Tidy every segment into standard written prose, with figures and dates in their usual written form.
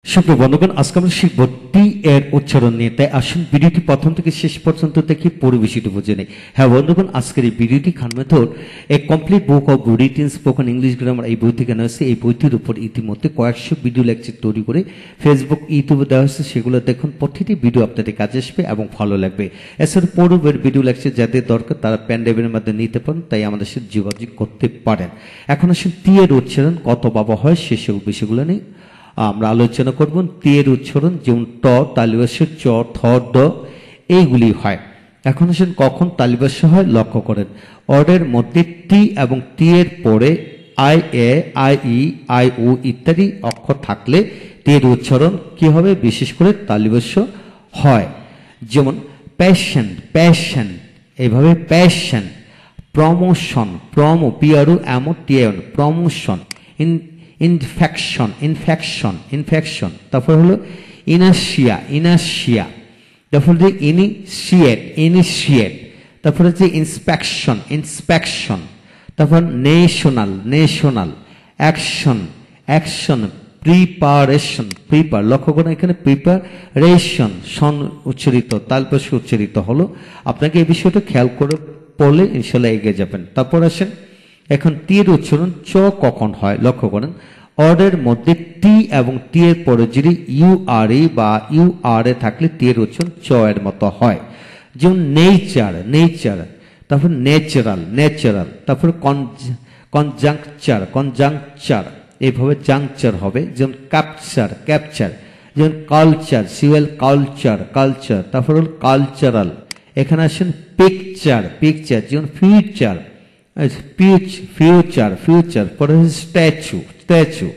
সুপ্রিয় বন্ধুগণ, আজকে আমরা শিখব টি এর উচ্চারণ নিয়ে। তাই আসুন ভিডিওটি প্রথম থেকে শেষ পর্যন্ত দেখি, পুরো বিষয়টি বুঝে নেই। হ্যাঁ বন্ধুগণ, আজকের এই ভিডিওটি Khan method a complete book of written spoken English grammar এই বই থেকে নেওয়া হয়েছে। এই বইটির উপর ইতিমধ্যে কয়েকশো ভিডিও লেকচার তৈরি করে ফেসবুক, ইউটিউবে দেওয়া হয়েছে। সেগুলো দেখুন, প্রতিটি ভিডিও আপনাদের কাজে আসবে এবং ভালো লাগবে। এছাড়া পূর্বের ভিডিও লেকচার যাদের দরকার তারা প্যান্ডেবের মধ্যে নিতে পারেন, তাই আমাদের সাথে যোগাযোগ করতে পারেন। এখন আসুন টি এর উচ্চারণ কত বাবা হয় সেসব বিষয়গুলো নিয়ে আমরা আলোচনা করব। টি এর উচ্চারণ যেমন ট, তালিবাস্য, চ, থ, ড এইগুলি হয়। এখন আসেন কখন তালিবাস্য হয় লক্ষ্য করেন। অর্ডের মধ্যে টি এবং টি এর পরে I, A, I, E, I, O ইত্যাদি অক্ষর থাকলে টি এর উচ্চারণ কি হবে? বিশেষ করে তালিবাস্য হয়। যেমন প্যাশন, প্যাশন, এইভাবে প্যাশন। প্রমোশন, প্রমো, পিআরও এমন TN, promotion. Infection, infection, infection. তারপর হলো ইনার্শিয়া, ইনার্শিয়া। তারপর হচ্ছে ইনিশিয়েট, ইনিশিয়েট। তারপর হচ্ছে ইন্সপেকশন, ইন্সপেকশন। তারপর national, national. Action, action. Preparation, প্রিপার। লক্ষ্য করুন এখানে প্রিপারেশন সন উচ্চারিত, তালপস্য উচ্চারিত হলো। আপনাকে এই বিষয়টা খেয়াল করে পড়লে ইনশাল্লাহ এগিয়ে যাবেন। তারপর আসেন এখন টি এর উচ্চারণ চ কখন হয় লক্ষ্য করেন। অর্ডের মধ্যে টি এবং টি এর পরে যদি ইউ আর এ বা ইউ আর এ থাকলে টি এর উচ্চারণ চ এর মতো হয়। যেমন নেচার, নেচার। তারপর ন্যাচারাল, ন্যাচারাল। তারপর কনজাংচার, কনজাংচার। এইভাবে জাংচার হবে। যেমন ক্যাপচার, ক্যাপচার। যেমন কালচার, সিওয়েল, কালচার, কালচার। তারপর হল কালচারাল। এখানে আসেন পিকচার, পিকচার। যেমন ফিউচার, ফিউচার, ফিউচার। পরে স্ট্যাচু, স্ট্যাচু।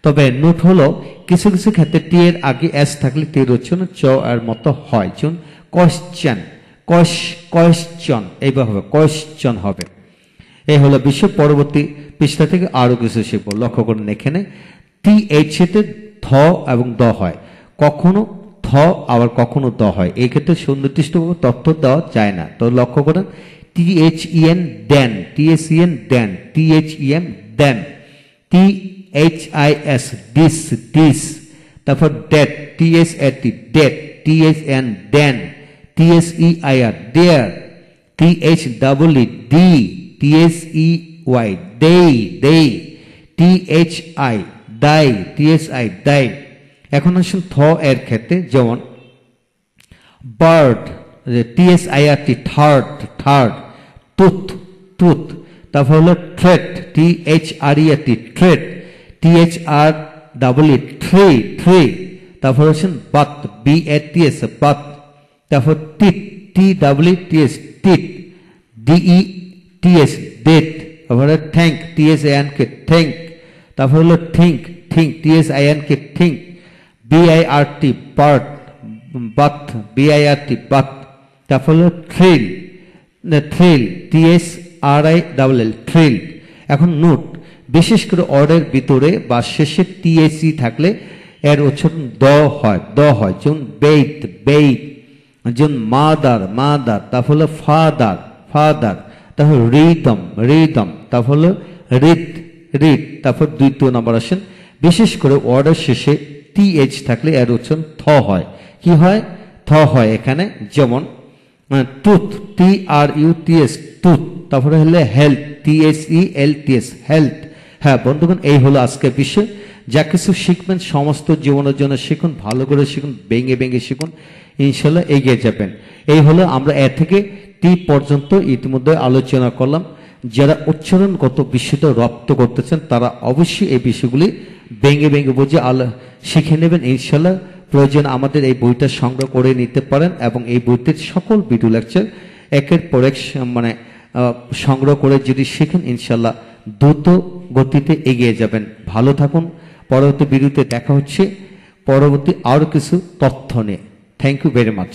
তবে নোট হলো কিছু কিছু ক্ষেত্রে টি এর আগে এস থাকলে টি এর উচ্চারণ চ এর মতো হয়। যেমন কোয়েশ্চেন, কোয়েশ্চন, এইভাবে হবে, কোয়েশ্চন হবে। এই হলো বিষয়। পরবর্তী পৃষ্ঠা থেকে আরো কিছু শিখব। লক্ষ্য করুন এখানে টি এইচ এতে ধ এবং দ হয়, কখনো থ আবার কখনো দ হয়। এই ক্ষেত্রে সুনির্দিষ্ট তথ্য দেওয়া যায় না। তো লক্ষ্য করেন THEN then, THEN then, THEM them, THIS this, this. তারপর that, TSAT that, THN then, TSEIR there, THEE the, TSEY they, দেই, THI দাই, TSI দাই। এখন আসুন থ এর ক্ষেত্রে যেমন bird, TSIRT third, third. Tooth, tooth. তারপর হলো threat, THREAT threat, THREE three, three. তারপর হচ্ছেন বাত, BATS বাত। তারপর teeth, TWTS teeth, DETS death. তারপর থ্যাঙ্ক, TSANK থ্যাঙ্ক। তারপর হলো think, think, TSINK think. BIRT birth, bath, BIRT bath. তারপর হলো থ্রিল, থ্রিল, TSRILL থ্রিল। এখন নোট, বিশেষ করে অর্ডের ভিতরে বা শেষে TSE থাকলে এর উচ্চারণ দ হয়, দ হয়। যেমন বেইত, বেইত। যেমন মাদার, মাদার। তারপর হলো ফাদার, ফাদার। তারপর রিদম, রিদম। তারপর হলো রিত, রিত। তারপর দ্বিতীয় নম্বর আসেন বিশেষ করে অর্ডার শেষে TH থাকলে এর উচ্চারণ থ হয়। কি হয়? থ হয় এখানে। যেমন টুথ, TRUTS টুথ। তারপরে হলে হেলথ, TSELTS হেলথ। হ্যাঁ বন্ধুগণ, এই হলো আজকের বিষয়। যা কিছু শিখবেন সমস্ত জীবনের জন্য শিখুন, ভালো করে শিখুন, ভেঙে ভেঙে শিখুন, ইনশাল্লাহ এগিয়ে যাবেন। এই হলো আমরা এ থেকে টি পর্যন্ত ইতিমধ্যে আলোচনা করলাম। যারা উচ্চারণগত বিষয়টা রপ্ত করতেছেন তারা অবশ্যই এই বিষয়গুলি ভেঙে ভেঙে বুঝে শিখে নেবেন ইনশাল্লাহ। প্রয়োজন আমাদের এই বইটা সংগ্রহ করে নিতে পারেন এবং এই বইটির সকল ভিডিও লেকচার একের পর এক সংগ্রহ করে যদি শিখেন ইনশাল্লাহ দ্রুত গতিতে এগিয়ে যাবেন। ভালো থাকুন। পরবর্তী ভিডিওতে দেখা হচ্ছে পরবর্তী আরো কিছু তথ্য নিয়ে। Thank you very much.